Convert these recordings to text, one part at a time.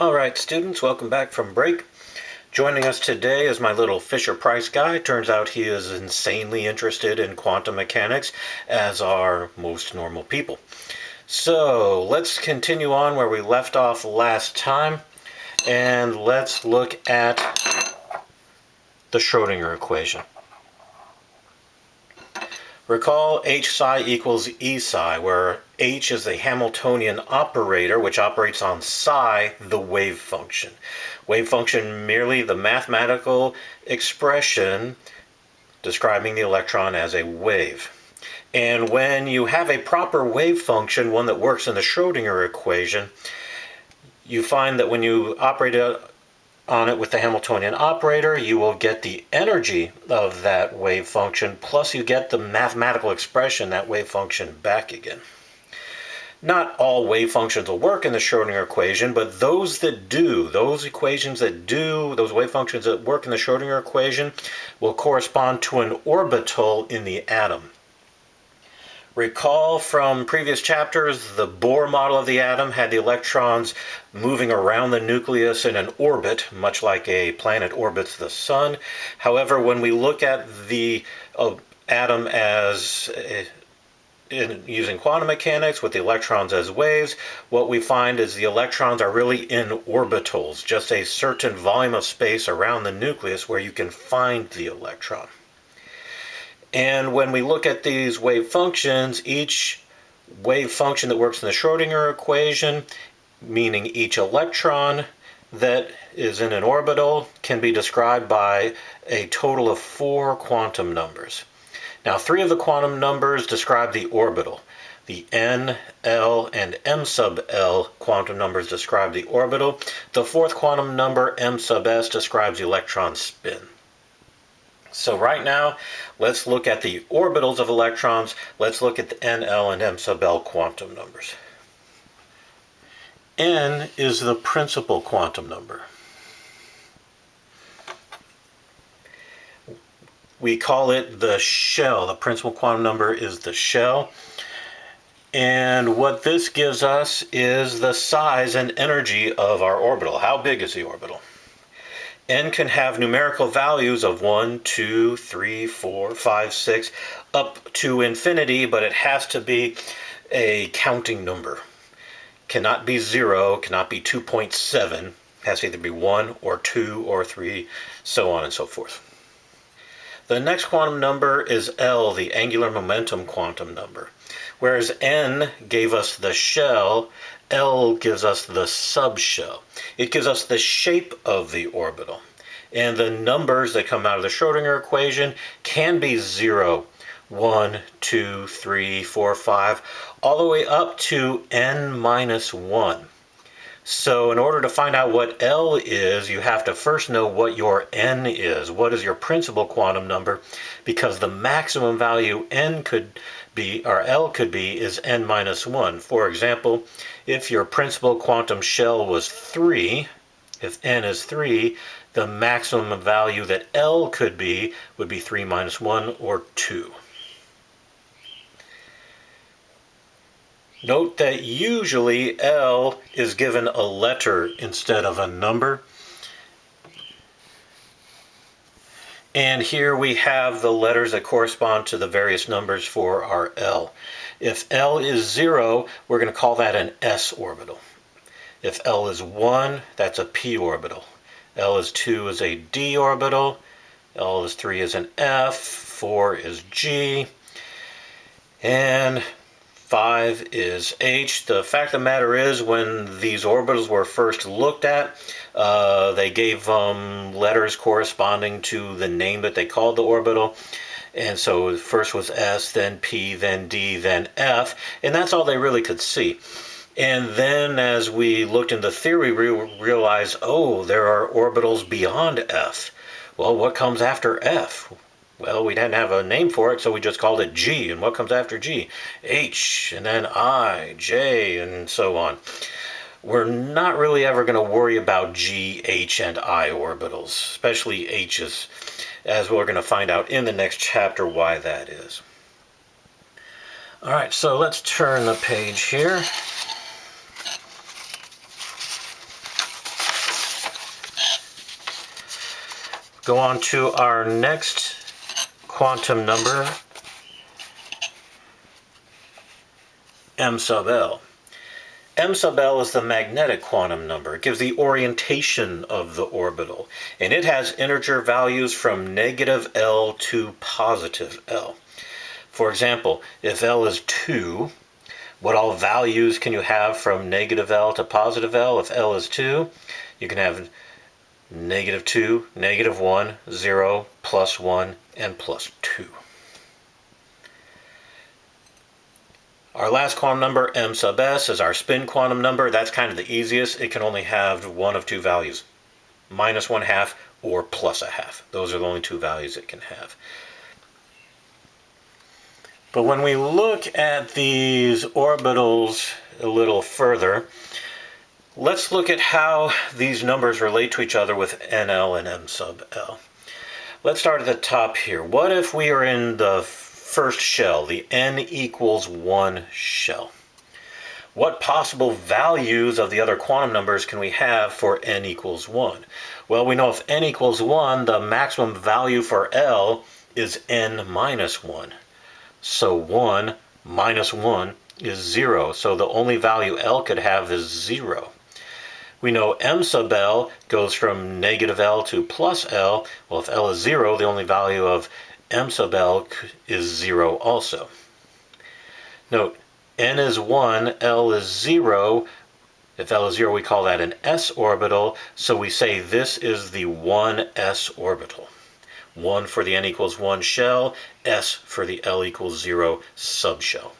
Alright students, welcome back from break. Joining us today is my little Fisher-Price guy. Turns out he is insanely interested in quantum mechanics, as are most normal people. So let's continue on where we left off last time, and let's look at the Schrodinger equation. Recall h psi equals E psi, where h is the Hamiltonian operator, which operates on psi, the wave function. Wave function merely the mathematical expression describing the electron as a wave. And when you have a proper wave function, one that works in the Schrodinger equation, you find that when you operate on it with the Hamiltonian operator, you will get the energy of that wave function, plus you get the mathematical expression, that wave function, back again. Not all wave functions will work in the Schrodinger equation, but those that do, those equations that do, those wave functions that work in the Schrodinger equation will correspond to an orbital in the atom. Recall from previous chapters, the Bohr model of the atom had the electrons moving around the nucleus in an orbit, much like a planet orbits the sun. However, when we look at the atom as using quantum mechanics with the electrons as waves, what we find is the electrons are really in orbitals, just a certain volume of space around the nucleus where you can find the electron. And when we look at these wave functions, each wave function that works in the Schrodinger equation, meaning each electron that is in an orbital, can be described by a total of 4 quantum numbers. Now, 3 of the quantum numbers describe the orbital. The n, l, and m sub l quantum numbers describe the orbital. The 4th quantum number, m sub s, describes the electron spin. So right now, let's look at the orbitals of electrons. Let's look at the n, l, and m sub l quantum numbers. N is the principal quantum number. We call it the shell. The principal quantum number is the shell. And what this gives us is the size and energy of our orbital. How big is the orbital? N can have numerical values of 1, 2, 3, 4, 5, 6, up to infinity, but it has to be a counting number. Cannot be 0, cannot be 2.7. It has to either be 1 or 2 or 3, so on and so forth. The next quantum number is L, the angular momentum quantum number. Whereas N gave us the shell, L gives us the subshell. It gives us the shape of the orbital. And the numbers that come out of the Schrodinger equation can be 0, 1, 2, 3, 4, 5, all the way up to n minus 1. So in order to find out what L is, you have to first know what your N is. What is your principal quantum number? Because the maximum value N could be, or L could be, is n minus 1. For example, if your principal quantum shell was 3, if N is 3, the maximum value that L could be would be 3 minus 1, or 2. Note that usually L is given a letter instead of a number. And here we have the letters that correspond to the various numbers for our L. If L is 0, we're going to call that an s orbital. If L is 1, that's a p orbital. L is 2 is a d orbital. L is 3 is an f. 4 is g. And 5 is h. The fact of the matter is, when these orbitals were first looked at, they gave letters corresponding to the name that they called the orbital. And so first was S, then P, then D, then F, and that's all they really could see. And then as we looked into theory, we realized, oh, there are orbitals beyond F. Well, what comes after F? Well, we didn't have a name for it, so we just called it G. And what comes after G? H, and then I, J, and so on. We're not really ever going to worry about G, H, and I orbitals, especially H's, as we're going to find out in the next chapter why that is. All right, so let's turn the page here. Go on to our next quantum number, m sub L. M sub L is the magnetic quantum number. It gives the orientation of the orbital, and it has integer values from negative L to positive L. For example, if L is 2, what all values can you have from negative L to positive L? If L is 2, you can have negative 2, negative 1, 0, plus 1, and plus 2. Our last quantum number, m sub s, is our spin quantum number. That's kind of the easiest. It can only have one of two values, minus 1/2 or plus 1/2. Those are the only two values it can have. But when we look at these orbitals a little further, let's look at how these numbers relate to each other with NL and m sub L. Let's start at the top here. What if we are in the first shell, the n equals 1 shell? What possible values of the other quantum numbers can we have for n equals 1? Well, we know if n equals 1, the maximum value for L is n minus 1. So 1 minus 1 is 0. So the only value L could have is 0. We know m sub L goes from negative L to plus L. Well, if L is 0, the only value of m sub L is 0 also. Note, n is 1, L is 0. If L is 0, we call that an s orbital. So we say this is the 1s orbital. 1 for the n equals 1 shell, s for the L equals 0 subshell.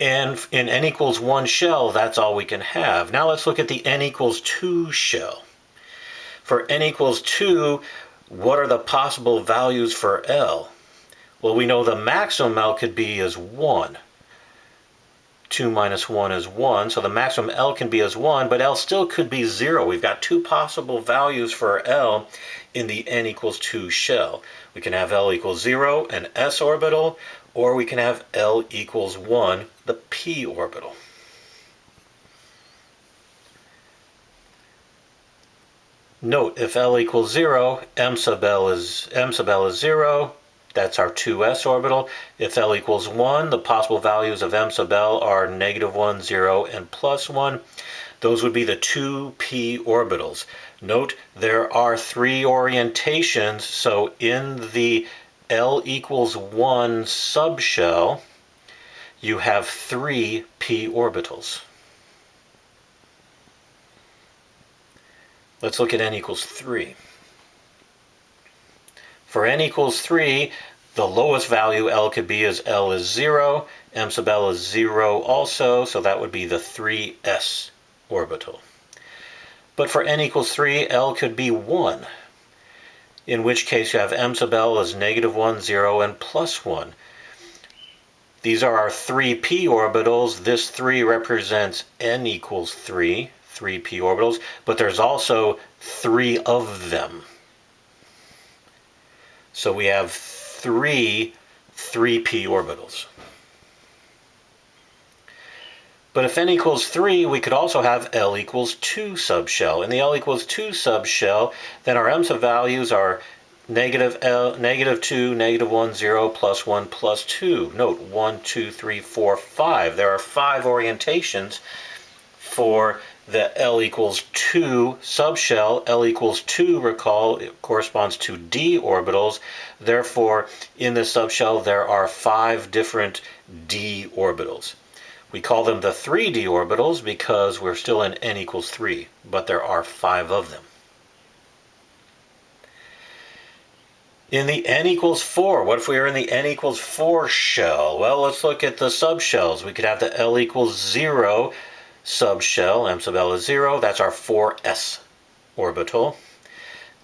And in n equals 1 shell, that's all we can have. Now let's look at the n equals 2 shell. For n equals 2, what are the possible values for L? Well, we know the maximum L could be is 1. 2 minus 1 is 1, so the maximum L can be as 1, but L still could be 0. We've got two possible values for L in the n equals 2 shell. We can have L equals 0, an s orbital, or we can have L equals 1, the p orbital. Note, if L equals 0, m sub L is 0. That's our 2s orbital. If L equals 1, the possible values of m sub L are negative 1, 0, and plus 1. Those would be the 2p orbitals. Note, there are 3 orientations, so in the L equals 1 subshell, you have 3 p orbitals. Let's look at n equals 3. For n equals 3, the lowest value L could be is L is 0, m sub L is 0 also, so that would be the 3s orbital. But for n equals 3, L could be 1, in which case you have m sub L as negative 1, 0, and plus 1. These are our 3p orbitals. This 3 represents n equals 3. 3p orbitals, but there's also 3 of them. So we have 3 3p orbitals. But if n equals 3, we could also have L equals 2 subshell. In the L equals 2 subshell, then our m sub values are negative 2, negative 1, 0, plus 1, plus 2. Note, 1, 2, 3, 4, 5. There are 5 orientations for the L equals 2 subshell. L equals 2, recall, it corresponds to d orbitals. Therefore, in this subshell, there are 5 different d orbitals. We call them the 3d orbitals because we're still in n equals 3, but there are 5 of them. In the n equals 4, what if we are in the n equals 4 shell? Well, let's look at the subshells. We could have the L equals 0 subshell, m sub L is 0, that's our 4s orbital.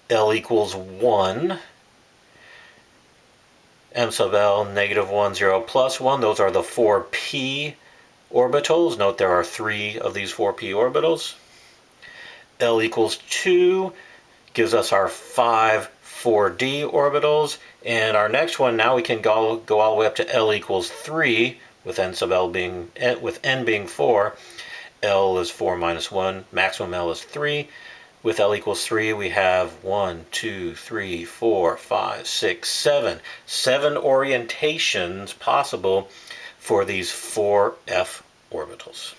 L equals 1, m sub L, negative 1, 0, plus 1, those are the 4p orbitals. Note there are 3 of these 4p orbitals. L equals 2 gives us our 5 4d orbitals, and our next one, now we can go all the way up to L equals 3, with n sub L being, with n being 4. L is 4 minus 1, maximum L is 3. With L equals 3, we have 1, 2, 3, 4, 5, 6, 7. 7 orientations possible for these 4 f orbitals.